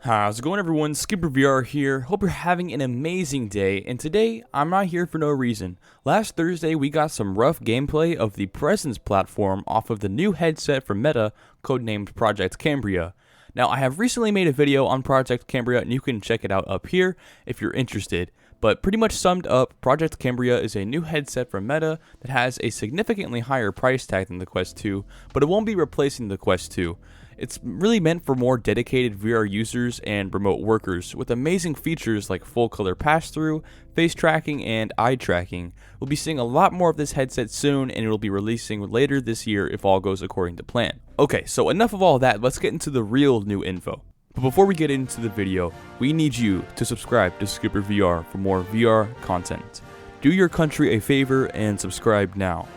How's it going, everyone? Skipper VR here. Hope you're having an amazing day, and today I'm not here for no reason. Last Thursday we got some rough gameplay of the Presence platform off of the new headset from Meta, codenamed Project Cambria. Now, I have recently made a video on Project Cambria, and you can check it out up here if you're interested. But pretty much summed up, Project Cambria is a new headset from Meta that has a significantly higher price tag than the Quest 2, but it won't be replacing the Quest 2. It's really meant for more dedicated VR users and remote workers, with amazing features like full color pass-through, face tracking, and eye tracking. We'll be seeing a lot more of this headset soon, and it will be releasing later this year if all goes according to plan. Okay, so enough of all that, let's get into the real new info. But before we get into the video, we need you to subscribe to Skipper VR for more VR content. Do your country a favor and subscribe now.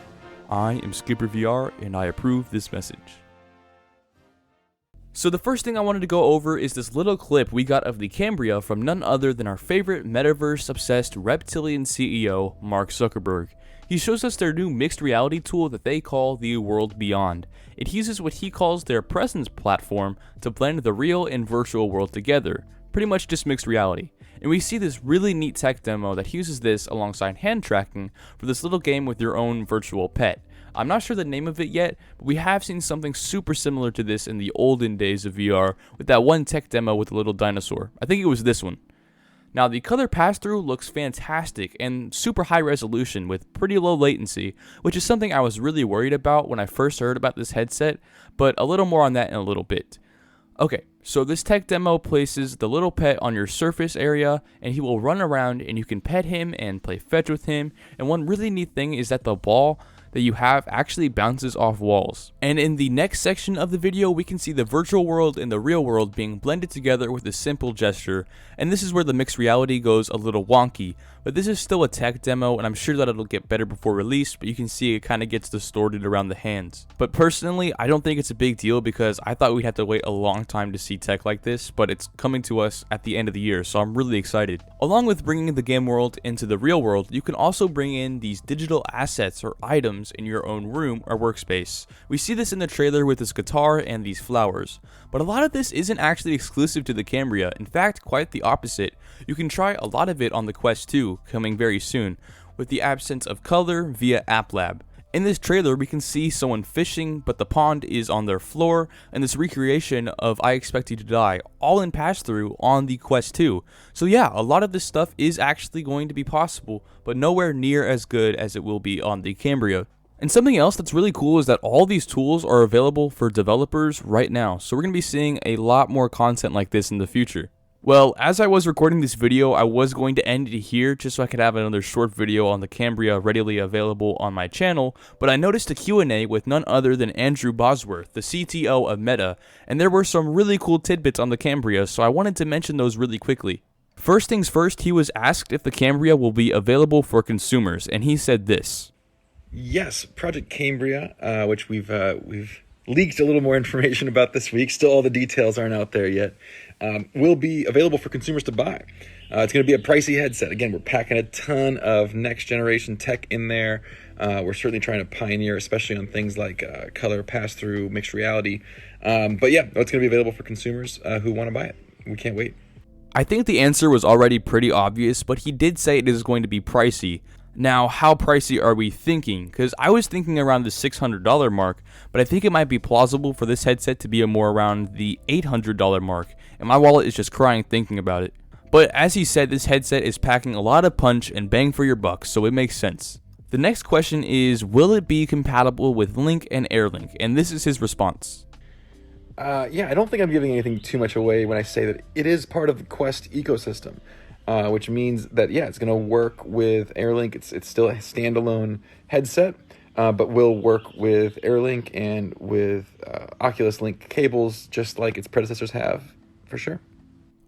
I am Skipper VR, and I approve this message. So the first thing I wanted to go over is this little clip we got of the Cambria from none other than our favorite metaverse-obsessed reptilian CEO, Mark Zuckerberg. He shows us their new mixed reality tool that they call the World Beyond. It uses what he calls their Presence platform to blend the real and virtual world together, pretty much just mixed reality. And we see this really neat tech demo that uses this alongside hand tracking for this little game with your own virtual pet. I'm not sure the name of it yet, but we have seen something super similar to this in the olden days of VR with that one tech demo with the little dinosaur. I think it was this one. Now, the color pass-through looks fantastic and super high resolution with pretty low latency, which is something I was really worried about when I first heard about this headset, but a little more on that in a little bit. Okay, so this tech demo places the little pet on your surface area, and he will run around and you can pet him and play fetch with him, and one really neat thing is that the ball that you have actually bounces off walls. And in the next section of the video, we can see the virtual world and the real world being blended together with a simple gesture, and this is where the mixed reality goes a little wonky, but this is still a tech demo and I'm sure that it'll get better before release, but you can see it kind of gets distorted around the hands. But personally, I don't think it's a big deal because I thought we'd have to wait a long time to see tech like this, but it's coming to us at the end of the year, so I'm really excited. Along with bringing the game world into the real world, you can also bring in these digital assets or items in your own room or workspace. We see this in the trailer with this guitar and these flowers, but a lot of this isn't actually exclusive to the Cambria. In fact, quite the opposite. You can try a lot of it on the Quest 2, coming very soon, with the absence of color via App Lab. In this trailer, we can see someone fishing, but the pond is on their floor, and this recreation of I Expect You to Die, all in pass-through on the Quest 2. So yeah, a lot of this stuff is actually going to be possible, but nowhere near as good as it will be on the Cambria. And something else that's really cool is that all these tools are available for developers right now, so we're going to be seeing a lot more content like this in the future. Well, as I was recording this video, I was going to end it here just so I could have another short video on the Cambria readily available on my channel, but I noticed a Q&A with none other than Andrew Bosworth, the CTO of Meta, and there were some really cool tidbits on the Cambria, so I wanted to mention those really quickly. First things first, he was asked if the Cambria will be available for consumers, and he said this. Yes, Project Cambria, which we've leaked a little more information about this week. Still, all the details aren't out there yet. Will be available for consumers to buy. It's going to be a pricey headset. Again, we're packing a ton of next generation tech in there. We're certainly trying to pioneer, especially on things like color pass-through, mixed reality. But yeah, it's going to be available for consumers who want to buy it. We can't wait. I think the answer was already pretty obvious, but he did say it is going to be pricey. Now, how pricey are we thinking? Because I was thinking around the $600 mark, but I think it might be plausible for this headset to be more around the $800 mark, and my wallet is just crying thinking about it. But as he said, this headset is packing a lot of punch and bang for your buck, so it makes sense. The next question is, will it be compatible with Link and AirLink? And this is his response. Yeah, I don't think I'm giving anything too much away when I say that it is part of the Quest ecosystem. Which means that, yeah, it's going to work with AirLink. It's still a standalone headset, but will work with AirLink and with Oculus Link cables, just like its predecessors have, for sure.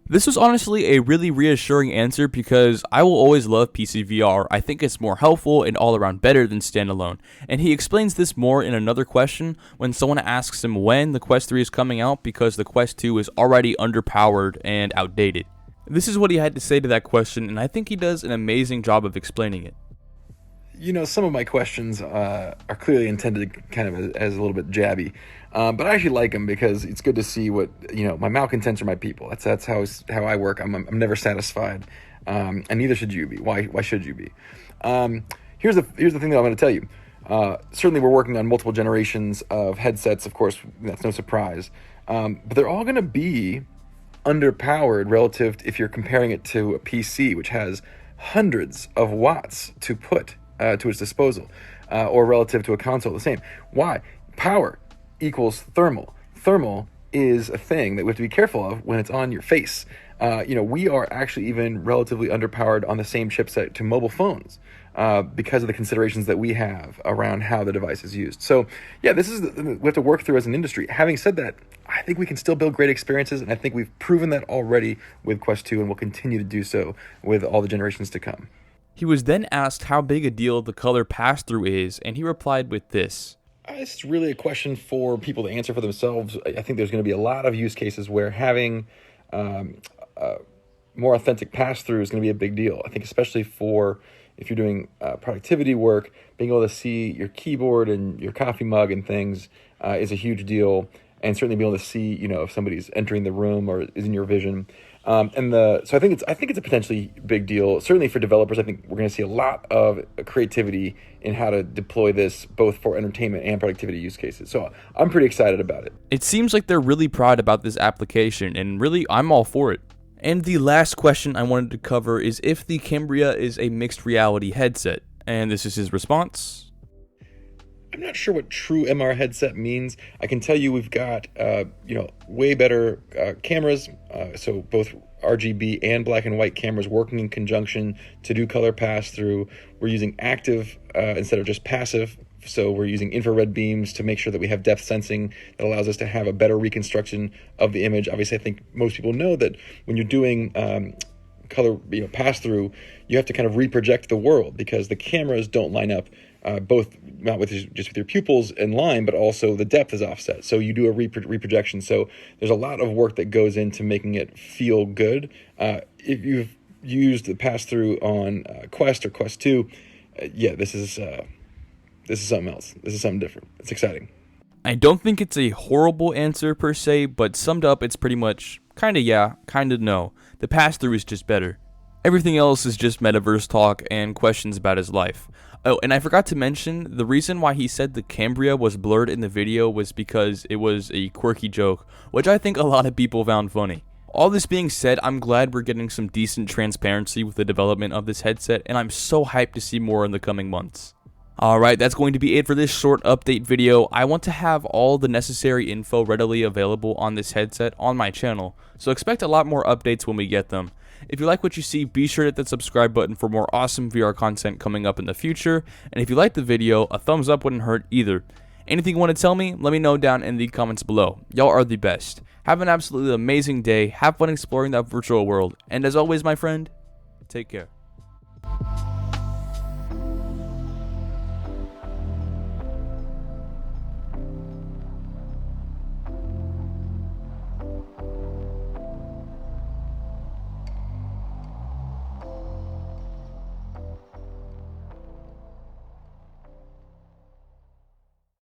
This was honestly a really reassuring answer because I will always love PC VR. I think it's more helpful and all around better than standalone. And he explains this more in another question when someone asks him when the Quest 3 is coming out because the Quest 2 is already underpowered and outdated. This is what he had to say to that question, and I think he does an amazing job of explaining it. some of my questions are clearly intended kind of as a little bit jabby, but I actually like them because it's good to see what my malcontents are my people. That's how I work. I'm never satisfied, and neither should you be. Why should you be? Here's the thing that I'm going to tell you. Certainly, we're working on multiple generations of headsets. Of course, that's no surprise, but they're all going to be underpowered relative to, if you're comparing it to a PC, which has hundreds of watts to put to its disposal, or relative to a console, the same. Why? Power equals thermal. Thermal is a thing that we have to be careful of when it's on your face. We are actually even relatively underpowered on the same chipset to mobile phones because of the considerations that we have around how the device is used. So, yeah, we have to work through as an industry. Having said that, I think we can still build great experiences, and I think we've proven that already with Quest 2, and we'll continue to do so with all the generations to come. He was then asked how big a deal the color pass-through is, and he replied with this. It's really a question for people to answer for themselves. I think there's going to be a lot of use cases where having more authentic pass-through is going to be a big deal. I think especially for if you're doing productivity work, being able to see your keyboard and your coffee mug and things is a huge deal, and certainly being able to see if somebody's entering the room or is in your vision. So I think it's a potentially big deal. Certainly for developers, I think we're going to see a lot of creativity in how to deploy this both for entertainment and productivity use cases. So I'm pretty excited about it. It seems like they're really proud about this application, and really, I'm all for it. And the last question I wanted to cover is if the Cambria is a mixed reality headset, and this is his response. I'm not sure what true MR headset means. I can tell you we've got way better cameras, so both RGB and black and white cameras working in conjunction to do color pass through. We're using active instead of just passive, so we're using infrared beams to make sure that we have depth sensing that allows us to have a better reconstruction of the image. Obviously, I think most people know that when you're doing color pass through, you have to kind of reproject the world because the cameras don't line up. Both not with just with your pupils in line, but also the depth is offset. So you do a reprojection. So there's a lot of work that goes into making it feel good. If you've used the pass through on Quest or Quest 2, this is something else. This is something different. It's exciting. I don't think it's a horrible answer per se, but summed up, it's pretty much kinda yeah, kinda no. The pass through is just better. Everything else is just metaverse talk and questions about his life. Oh, and I forgot to mention, the reason why he said the Cambria was blurred in the video was because it was a quirky joke, which I think a lot of people found funny. All this being said, I'm glad we're getting some decent transparency with the development of this headset, and I'm so hyped to see more in the coming months. Alright, that's going to be it for this short update video. I want to have all the necessary info readily available on this headset on my channel, so expect a lot more updates when we get them. If you like what you see, be sure to hit that subscribe button for more awesome VR content coming up in the future, and if you liked the video, a thumbs up wouldn't hurt either. Anything you want to tell me, let me know down in the comments below. Y'all are the best. Have an absolutely amazing day, have fun exploring that virtual world, and as always my friend, take care.